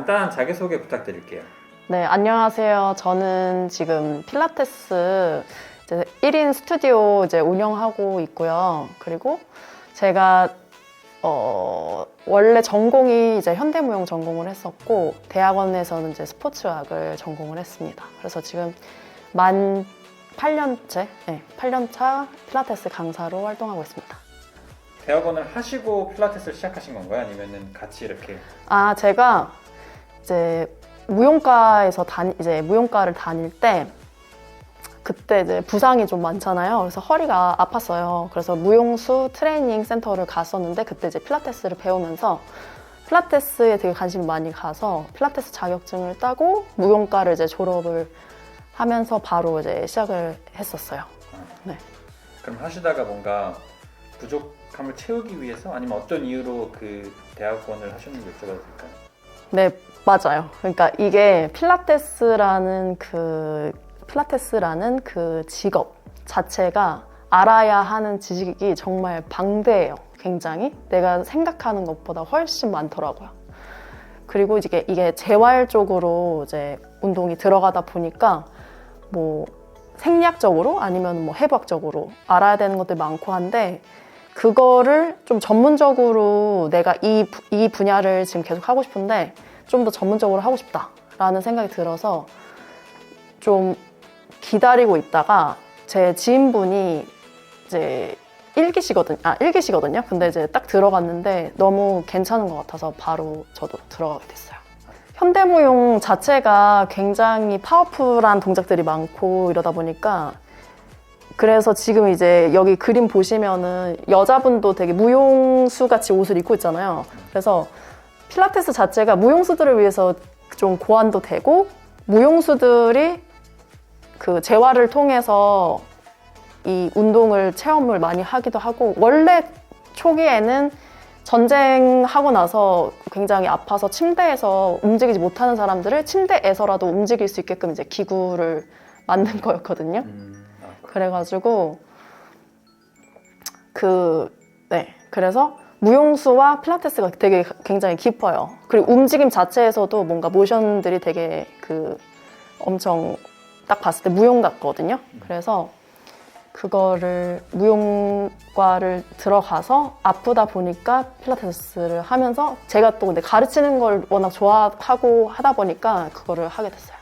간단한 자기소개 부탁드릴게요. 네, 안녕하세요. 저는 지금 필라테스 이제 1인 스튜디오 이제 운영하고 있고요. 그리고 제가 원래 전공이 이제 현대무용 전공을 했었고 대학원에서는 이제 스포츠학을 전공을 했습니다. 그래서 지금 만 8년째, 8년차 필라테스 강사로 활동하고 있습니다. 대학원을 하시고 필라테스를 시작하신 건가요? 아니면은 같이 이렇게? 제가 이제 무용과를 다닐 때 그때 이제 부상이 좀 많잖아요. 그래서 허리가 아팠어요. 그래서 무용수 트레이닝 센터를 갔었는데 그때 이제 필라테스를 배우면서 필라테스에 되게 관심이 많이 가서 필라테스 자격증을 따고 무용과를 이제 졸업을 하면서 바로 이제 시작을 했었어요. 네. 그럼 하시다가 뭔가 부족함을 채우기 위해서 아니면 어떤 이유로 그 대학원을 하셨는지 여쭤봐도 될까요? 네, 맞아요. 그러니까 이게 필라테스라는 그 직업 자체가 알아야 하는 지식이 정말 방대해요. 굉장히 내가 생각하는 것보다 훨씬 많더라고요. 그리고 이게 재활적으로 이제 운동이 들어가다 보니까 뭐 생리학적으로 아니면 뭐 해부학적으로 알아야 되는 것들이 많고 한데 그거를 좀 전문적으로 내가 이 분야를 지금 계속 하고 싶은데 좀 더 전문적으로 하고 싶다라는 생각이 들어서 좀 기다리고 있다가 제 지인분이 이제 1기시거든요. 근데 이제 딱 들어갔는데 너무 괜찮은 것 같아서 바로 저도 들어가게 됐어요. 현대무용 자체가 굉장히 파워풀한 동작들이 많고 이러다 보니까 그래서 지금 이제 여기 그림 보시면은 여자분도 되게 무용수 같이 옷을 입고 있잖아요. 그래서 필라테스 자체가 무용수들을 위해서 좀 고안도 되고 무용수들이 그 재활을 통해서 이 운동을 체험을 많이 하기도 하고 원래 초기에는 전쟁하고 나서 굉장히 아파서 침대에서 움직이지 못하는 사람들을 침대에서라도 움직일 수 있게끔 이제 기구를 만든 거였거든요. 그래가지고 그래서 무용수와 필라테스가 되게 굉장히 깊어요. 그리고 움직임 자체에서도 뭔가 모션들이 되게 엄청 딱 봤을 때 무용 같거든요. 그래서 그거를 무용과를 들어가서 아프다 보니까 필라테스를 하면서 제가 또 근데 가르치는 걸 워낙 좋아하고 하다 보니까 그거를 하게 됐어요.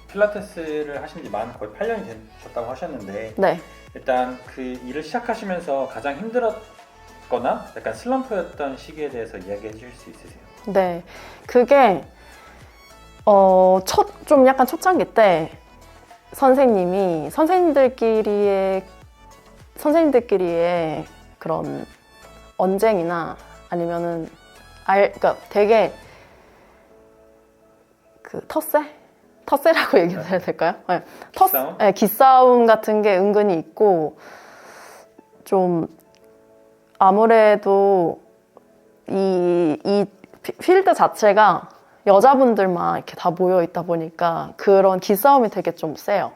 필라테스를 하신 지 만 거의 8년이 되셨다고 하셨는데 네. 일단 그 일을 시작하시면서 가장 힘들었거나 약간 슬럼프였던 시기에 대해서 이야기해 주실 수 있으세요? 네. 그게 좀 약간 초창기 때 선생님들끼리의 그런 언쟁이나 아니면은 그러니까 되게 텃세라고 얘기해야 될까요? 네. 기싸움? 네, 기싸움 같은 게 은근히 있고 좀 아무래도 이 필드 자체가 여자분들만 이렇게 다 모여 있다 보니까 그런 기싸움이 되게 좀 세요.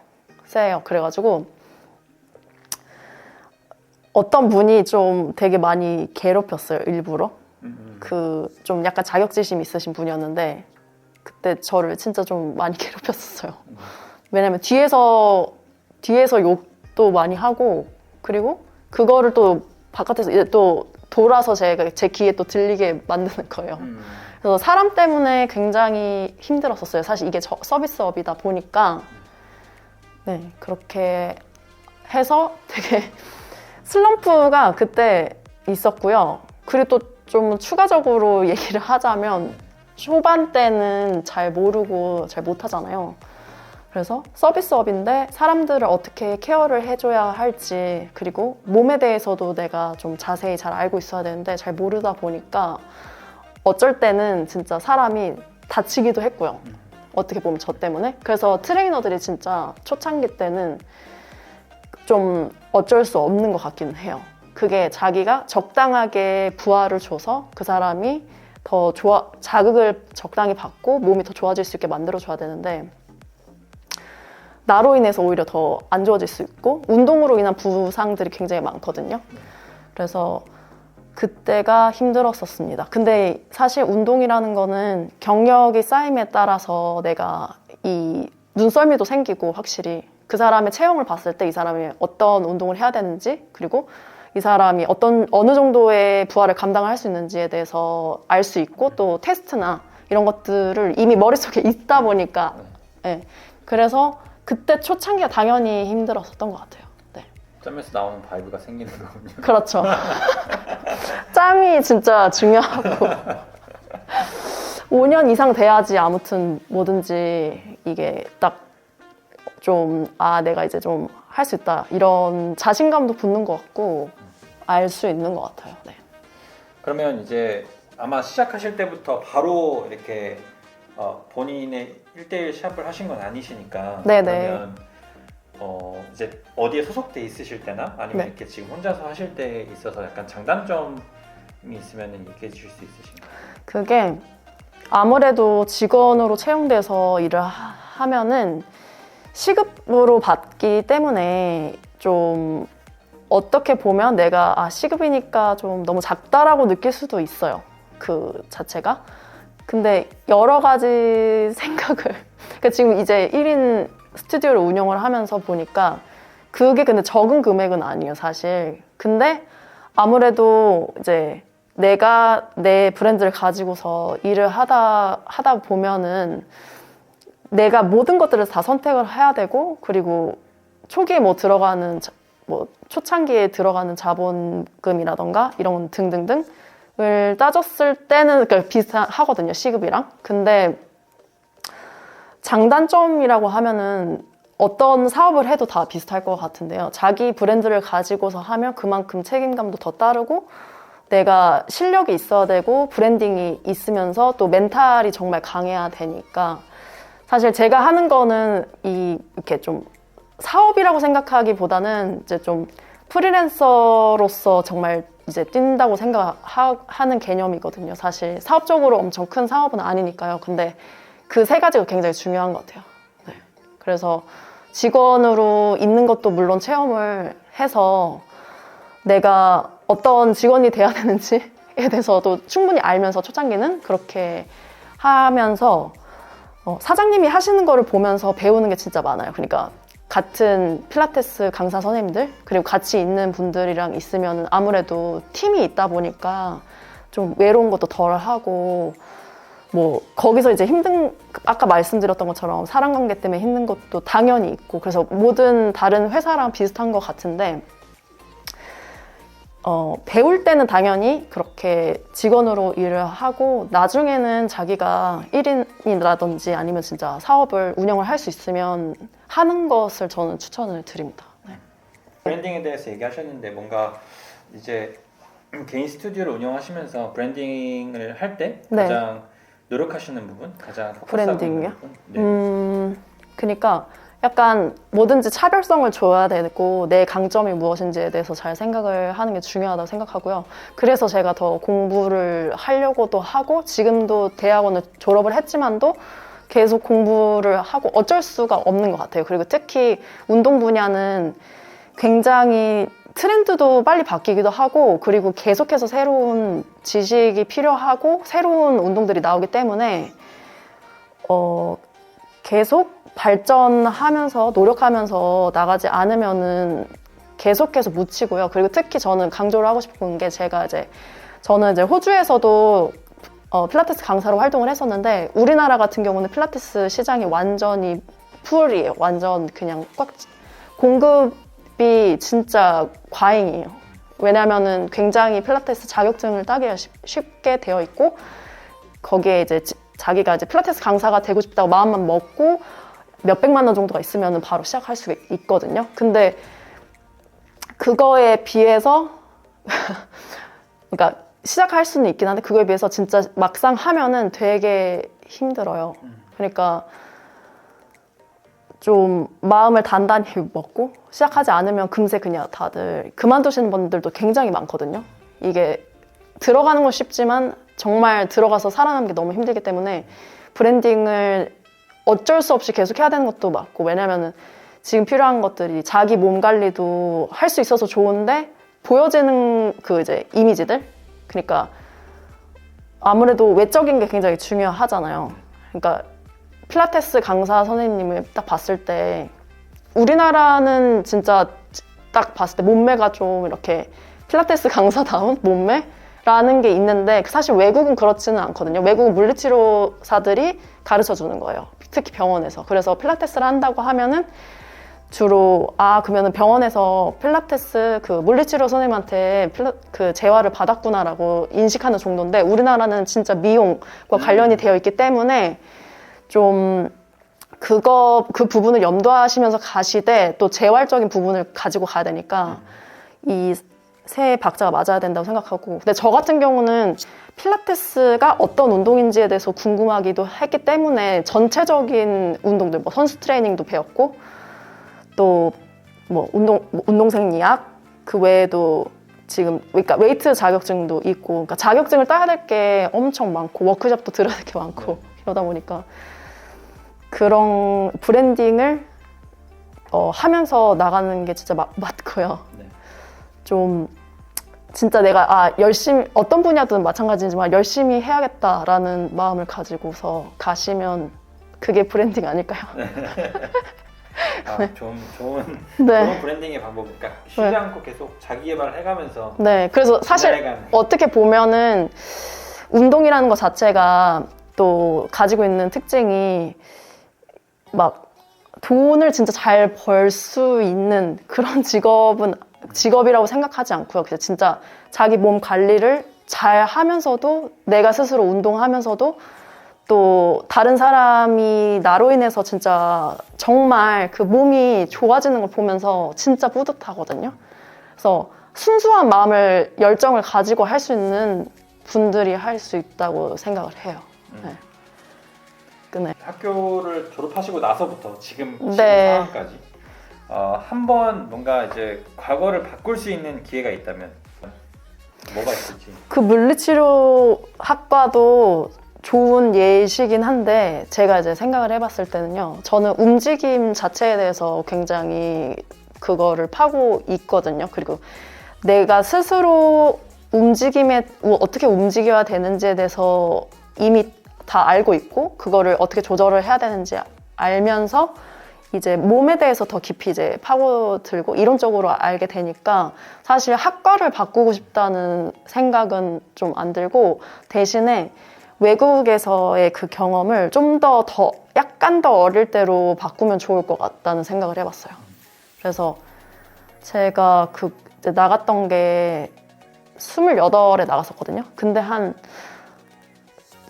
그래가지고 어떤 분이 좀 되게 많이 괴롭혔어요, 일부러. 좀 약간 자격지심 있으신 분이었는데 그때 저를 진짜 좀 많이 괴롭혔었어요. 왜냐면 뒤에서 욕도 많이 하고 그리고 그거를 또 바깥에서 이제 또 돌아서 제 귀에 또 들리게 만드는 거예요. 그래서 사람 때문에 굉장히 힘들었었어요. 사실 이게 서비스업이다 보니까 네, 그렇게 해서 되게 슬럼프가 그때 있었고요. 그리고 또 좀 추가적으로 얘기를 하자면 초반 때는 잘 모르고 잘 못하잖아요. 그래서 서비스업인데 사람들을 어떻게 케어를 해줘야 할지 그리고 몸에 대해서도 내가 좀 자세히 잘 알고 있어야 되는데 잘 모르다 보니까 어쩔 때는 진짜 사람이 다치기도 했고요. 어떻게 보면 저 때문에. 그래서 트레이너들이 진짜 초창기 때는 좀 어쩔 수 없는 것 같기는 해요. 그게 자기가 적당하게 부하를 줘서 그 사람이 더 자극을 적당히 받고 몸이 더 좋아질 수 있게 만들어줘야 되는데 나로 인해서 오히려 더 안 좋아질 수 있고 운동으로 인한 부상들이 굉장히 많거든요. 그래서 그때가 힘들었었습니다. 근데 사실 운동이라는 거는 경력이 쌓임에 따라서 내가 이 눈썰미도 생기고 확실히 그 사람의 체형을 봤을 때 이 사람이 어떤 운동을 해야 되는지 그리고 이 사람이 어느 정도의 부하를 감당할 수 있는지에 대해서 알 수 있고 또 테스트나 이런 것들을 이미 머릿속에 있다 보니까 네. 그래서 그때 초창기가 당연히 힘들었었던 것 같아요. 네. 짬에서 나오는 바이브가 생기는 거군요. 그렇죠. 짬이 진짜 중요하고 5년 이상 돼야지 아무튼 뭐든지 이게 딱 좀 내가 이제 좀 할 수 있다 이런 자신감도 붙는 것 같고 알 수 있는 것 같아요. 네. 그러면 이제 아마 시작하실 때부터 바로 이렇게 본인의 1대1 시합을 하신 건 아니시니까 네네. 그러면 이제 어디에 소속돼 있으실 때나 아니면 네. 이렇게 지금 혼자서 하실 때에 있어서 약간 장단점이 있으면 얘기해 주실 수 있으신가요? 그게 아무래도 직원으로 채용돼서 일을 하면은 시급으로 받기 때문에 좀 어떻게 보면 내가 시급이니까 좀 너무 작다라고 느낄 수도 있어요. 그 자체가. 근데 여러 가지 생각을 그러니까 지금 이제 1인 스튜디오를 운영을 하면서 보니까 그게 근데 적은 금액은 아니에요, 사실. 근데 아무래도 이제 내가 내 브랜드를 가지고서 일을 하다 보면은 내가 모든 것들을 다 선택을 해야 되고 그리고 초기에 들어가는 초창기에 들어가는 자본금이라던가 이런 등등등을 따졌을 때는 비슷하거든요, 시급이랑. 근데 장단점이라고 하면은 어떤 사업을 해도 다 비슷할 것 같은데요. 자기 브랜드를 가지고서 하면 그만큼 책임감도 더 따르고 내가 실력이 있어야 되고 브랜딩이 있으면서 또 멘탈이 정말 강해야 되니까 사실 제가 하는 거는 이렇게 좀 사업이라고 생각하기보다는 이제 좀 프리랜서로서 정말 이제 뛴다고 생각하는 개념이거든요. 사실 사업적으로 엄청 큰 사업은 아니니까요. 근데 그 세 가지가 굉장히 중요한 것 같아요. 네. 그래서 직원으로 있는 것도 물론 체험을 해서 내가 어떤 직원이 돼야 되는지에 대해서도 충분히 알면서 초창기는 그렇게 하면서 사장님이 하시는 거를 보면서 배우는 게 진짜 많아요. 그러니까 같은 필라테스 강사 선생님들 그리고 같이 있는 분들이랑 있으면 아무래도 팀이 있다 보니까 좀 외로운 것도 덜 하고 거기서 이제 아까 말씀드렸던 것처럼 사람 관계 때문에 힘든 것도 당연히 있고 그래서 모든 다른 회사랑 비슷한 것 같은데 배울 때는 당연히 그렇게 직원으로 일을 하고 나중에는 자기가 1인이라든지 아니면 진짜 사업을 운영을 할 수 있으면 하는 것을 저는 추천을 드립니다. 네. 브랜딩에 대해서 얘기하셨는데 뭔가 이제 개인 스튜디오를 운영하시면서 브랜딩을 할 때 네. 가장 노력하시는 부분? 가장 포커스하고 브랜딩이요? 있는 부분? 네. 그러니까 약간 뭐든지 차별성을 줘야 되고 내 강점이 무엇인지에 대해서 잘 생각을 하는 게 중요하다고 생각하고요. 그래서 제가 더 공부를 하려고도 하고 지금도 대학원을 졸업을 했지만도 계속 공부를 하고 어쩔 수가 없는 것 같아요. 그리고 특히 운동 분야는 굉장히 트렌드도 빨리 바뀌기도 하고 그리고 계속해서 새로운 지식이 필요하고 새로운 운동들이 나오기 때문에 계속 발전하면서 노력하면서 나가지 않으면은 계속해서 묻히고요. 그리고 특히 저는 강조를 하고 싶은 게 저는 이제 호주에서도 필라테스 강사로 활동을 했었는데 우리나라 같은 경우는 필라테스 시장이 완전히 풀이에요. 완전 그냥 공급이 진짜 과잉이에요. 왜냐면은 굉장히 필라테스 자격증을 따기가 쉽게 되어 있고 거기에 이제 자기가 이제 필라테스 강사가 되고 싶다고 마음만 먹고 몇백만 원 정도가 있으면 바로 시작할 수 있거든요. 근데 그거에 비해서 그러니까 시작할 수는 있긴 한데 그거에 비해서 진짜 막상 하면은 되게 힘들어요. 그러니까 좀 마음을 단단히 먹고 시작하지 않으면 금세 그냥 다들 그만두시는 분들도 굉장히 많거든요. 이게 들어가는 건 쉽지만 정말 들어가서 살아남기 너무 힘들기 때문에 브랜딩을 어쩔 수 없이 계속 해야 되는 것도 맞고 왜냐면은 지금 필요한 것들이 자기 몸 관리도 할 수 있어서 좋은데 보여지는 그 이제 이미지들 그러니까 아무래도 외적인 게 굉장히 중요하잖아요. 그러니까 필라테스 강사 선생님을 딱 봤을 때 우리나라는 진짜 딱 봤을 때 몸매가 좀 이렇게 필라테스 강사다운 몸매라는 게 있는데 사실 외국은 그렇지는 않거든요. 외국은 물리치료사들이 가르쳐 주는 거예요. 특히 병원에서. 그래서 필라테스를 한다고 하면은 주로 그러면은 병원에서 필라테스 그 물리치료 선생님한테 그 재활을 받았구나라고 인식하는 정도인데 우리나라는 진짜 미용과 관련이 되어 있기 때문에 좀 그 부분을 염두하시면서 가시되 또 재활적인 부분을 가지고 가야 되니까 이 세 박자가 맞아야 된다고 생각하고 근데 저 같은 경우는 필라테스가 어떤 운동인지에 대해서 궁금하기도 했기 때문에 전체적인 운동들 뭐 선수 트레이닝도 배웠고 또 뭐 운동생리학 그 외에도 지금 그러니까 웨이트 자격증도 있고 그러니까 자격증을 따야 될 게 엄청 많고 워크숍도 들어야 될 게 많고 이러다 보니까 그런 브랜딩을 하면서 나가는 게 진짜 맞고요. 네. 좀 진짜 내가 열심히 어떤 분야든 마찬가지지만 열심히 해야겠다라는 마음을 가지고서 가시면 그게 브랜딩 아닐까요? 좋은 네. 브랜딩의 방법. 그러니까 쉬지 않고 계속 자기 개발을 해가면서. 네, 그래서 사실 어떻게 보면은 운동이라는 것 자체가 또 가지고 있는 특징이 막 돈을 진짜 잘 벌 수 있는 그런 직업이라고 생각하지 않고요. 그냥 진짜 자기 몸 관리를 잘 하면서도 내가 스스로 운동하면서도 또 다른 사람이 나로 인해서 진짜 정말 그 몸이 좋아지는 걸 보면서 진짜 뿌듯하거든요. 그래서 순수한 열정을 가지고 할 수 있는 분들이 할 수 있다고 생각을 해요. 네. 학교를 졸업하시고 나서부터 지금 네. 상황까지 한번 뭔가 이제 과거를 바꿀 수 있는 기회가 있다면 뭐가 있을지. 그 물리치료 학과도 좋은 예시긴 한데 제가 이제 생각을 해봤을 때는요. 저는 움직임 자체에 대해서 굉장히 그거를 파고 있거든요. 그리고 내가 스스로 어떻게 움직여야 되는지에 대해서 이미 다 알고 있고 그거를 어떻게 조절을 해야 되는지 알면서 이제 몸에 대해서 더 깊이 이제 파고들고 이론적으로 알게 되니까 사실 학과를 바꾸고 싶다는 생각은 좀 안 들고 대신에 외국에서의 그 경험을 좀 약간 더 어릴 때로 바꾸면 좋을 것 같다는 생각을 해봤어요. 그래서 제가 이제 나갔던 게 28에 나갔었거든요. 근데 한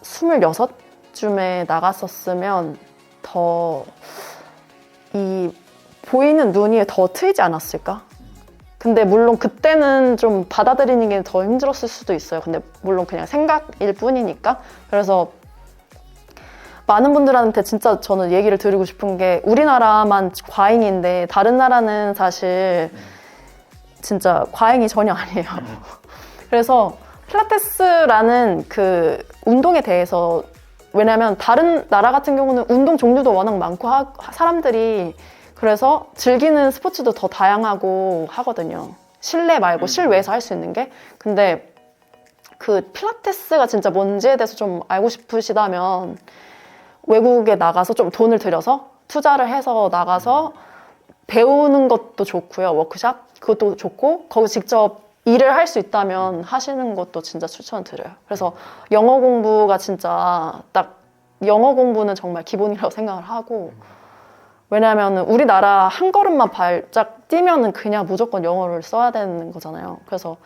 26쯤에 나갔었으면 더 보이는 눈이 더 트이지 않았을까? 근데 물론 그때는 좀 받아들이는 게 더 힘들었을 수도 있어요. 근데 물론 그냥 생각일 뿐이니까. 그래서 많은 분들한테 진짜 저는 얘기를 드리고 싶은 게 우리나라만 과잉인데 다른 나라는 사실 진짜 과잉이 전혀 아니에요. 그래서 필라테스라는 그 운동에 대해서 왜냐면 다른 나라 같은 경우는 운동 종류도 워낙 많고 사람들이 그래서 즐기는 스포츠도 더 다양하고 하거든요. 실내 말고 실외에서 할 수 있는 게. 근데 그 필라테스가 진짜 뭔지에 대해서 좀 알고 싶으시다면 외국에 나가서 좀 돈을 들여서 투자를 해서 나가서 배우는 것도 좋고요. 워크샵 그것도 좋고 거기 직접 일을 할 수 있다면 하시는 것도 진짜 추천드려요. 그래서 영어 공부가 진짜 영어 공부는 정말 기본이라고 생각을 하고 왜냐하면 우리나라 한 걸음만 발짝 뛰면은 그냥 무조건 영어를 써야 되는 거잖아요. 그래서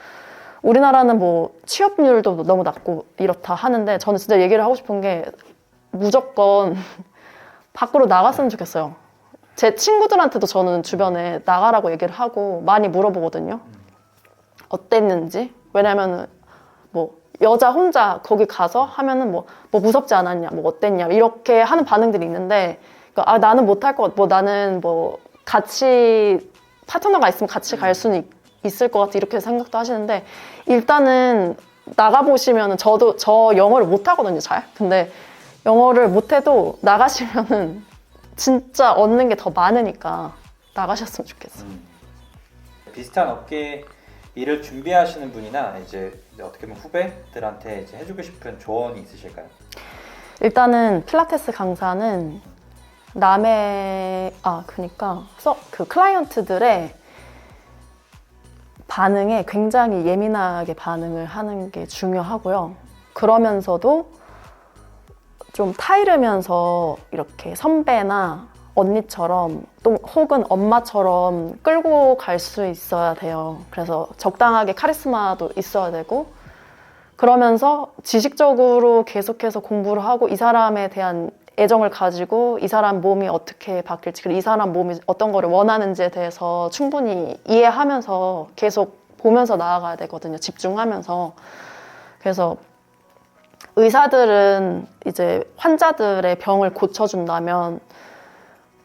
우리나라는 뭐 취업률도 너무 낮고 이렇다 하는데 저는 진짜 얘기를 하고 싶은 게 무조건 밖으로 나갔으면 좋겠어요. 제 친구들한테도 저는 주변에 나가라고 얘기를 하고 많이 물어보거든요. 어땠는지. 왜냐면은 뭐 여자 혼자 거기 가서 하면은 뭐 무섭지 않았냐, 뭐 어땠냐 이렇게 하는 반응들이 있는데 그러니까 나는 못할 것 같아. 나는 같이 파트너가 있으면 같이 갈 수는 있을 것 같아. 이렇게 생각도 하시는데 일단은 나가보시면은 저 영어를 못하거든요, 잘. 근데 영어를 못해도 나가시면은 진짜 얻는 게 더 많으니까 나가셨으면 좋겠어요. 비슷한 업계에 일을 준비하시는 분이나 이제 어떻게 보면 후배들한테 이제 해주고 싶은 조언이 있으실까요? 일단은 필라테스 강사는 그러니까 그 클라이언트들의 반응에 굉장히 예민하게 반응을 하는 게 중요하고요. 그러면서도 좀 타이르면서 이렇게 선배나 언니처럼 또 혹은 엄마처럼 끌고 갈 수 있어야 돼요. 그래서 적당하게 카리스마도 있어야 되고, 그러면서 지식적으로 계속해서 공부를 하고 이 사람에 대한 애정을 가지고 이 사람 몸이 어떻게 바뀔지, 그리고 이 사람 몸이 어떤 거를 원하는지에 대해서 충분히 이해하면서 계속 보면서 나아가야 되거든요. 집중하면서. 그래서 의사들은 이제 환자들의 병을 고쳐준다면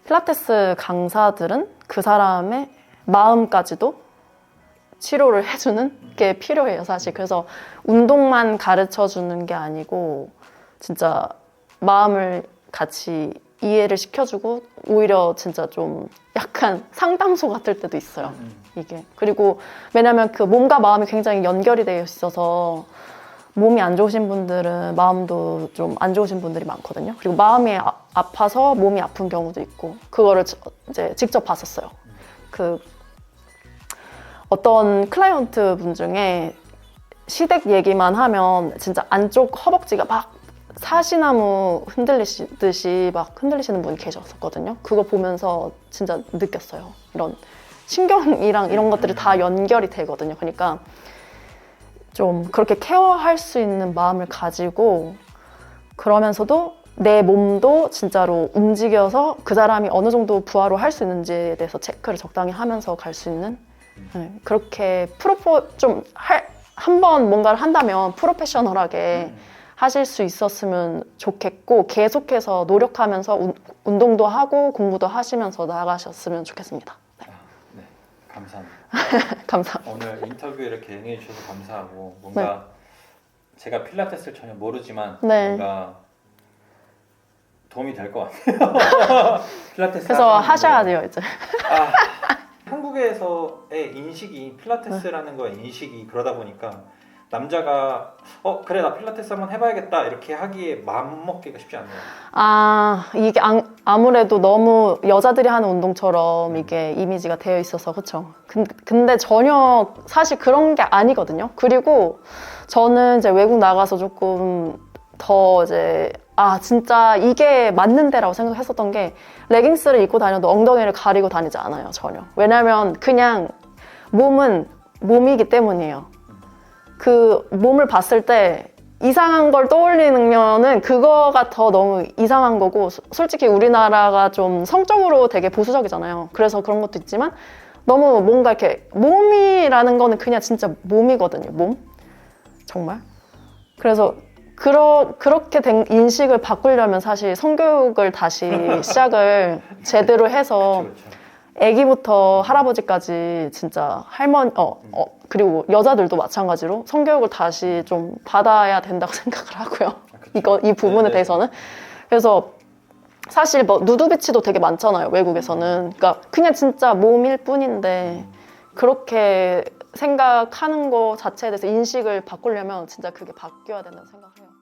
필라테스 강사들은 그 사람의 마음까지도 치료를 해주는 게 필요해요, 사실. 그래서 운동만 가르쳐 주는 게 아니고 진짜 마음을 같이 이해를 시켜주고, 오히려 진짜 좀 약간 상담소 같을 때도 있어요, 이게. 그리고 왜냐면 그 몸과 마음이 굉장히 연결이 되어 있어서 몸이 안 좋으신 분들은 마음도 좀 안 좋으신 분들이 많거든요. 그리고 마음이 아파서 몸이 아픈 경우도 있고, 그거를 이제 직접 봤었어요. 그 어떤 클라이언트 분 중에 시댁 얘기만 하면 진짜 안쪽 허벅지가 막 사시나무 흔들리시듯이 막 흔들리시는 분이 계셨었거든요. 그거 보면서 진짜 느꼈어요. 이런 신경이랑 이런 것들이 다 연결이 되거든요. 그러니까 좀 그렇게 케어할 수 있는 마음을 가지고, 그러면서도 내 몸도 진짜로 움직여서 그 사람이 어느 정도 부하로 할 수 있는지에 대해서 체크를 적당히 하면서 갈 수 있는, 그렇게 한번 뭔가를 한다면 프로페셔널하게 하실 수 있었으면 좋겠고, 계속해서 노력하면서 운동도 하고 공부도 하시면서 나아가셨으면 좋겠습니다. 네. 네, 감사합니다. 감사합니다. 오늘 인터뷰 이렇게 응해 주셔서 감사하고, 뭔가 제가 필라테스를 전혀 모르지만 뭔가 도움이 될 것 같아요. 필라테스 그래서 하셔야 돼요, 이제. 한국에서의 인식이, 필라테스라는 거의 인식이 그러다 보니까 남자가 그래 나 필라테스 한번 해봐야겠다 이렇게 하기에 마음 먹기가 쉽지 않네요. 이게 아무래도 너무 여자들이 하는 운동처럼 이게 이미지가 되어 있어서, 그쵸? 근데 전혀 사실 그런 게 아니거든요. 그리고 저는 이제 외국 나가서 조금 더 이제 진짜 이게 맞는데라고 생각했었던 게, 레깅스를 입고 다녀도 엉덩이를 가리고 다니지 않아요, 전혀. 왜냐면 그냥 몸은 몸이기 때문이에요. 그 몸을 봤을 때 이상한 걸 떠올리면은 그거가 더 너무 이상한 거고, 솔직히 우리나라가 좀 성적으로 되게 보수적이잖아요. 그래서 그런 것도 있지만, 너무 뭔가 이렇게 몸이라는 거는 그냥 진짜 몸이거든요, 몸. 정말. 그래서 그렇게 된 인식을 바꾸려면 사실 성교육을 다시 시작을 제대로 해서, 그쵸. 아기부터 할아버지까지 진짜 그리고 여자들도 마찬가지로 성교육을 다시 좀 받아야 된다고 생각을 하고요. 이 부분에 대해서는. 그래서 사실 뭐 누드비치도 되게 많잖아요, 외국에서는. 그러니까 그냥 진짜 몸일 뿐인데, 그렇게 생각하는 거 자체에 대해서 인식을 바꾸려면 진짜 그게 바뀌어야 된다고 생각해요.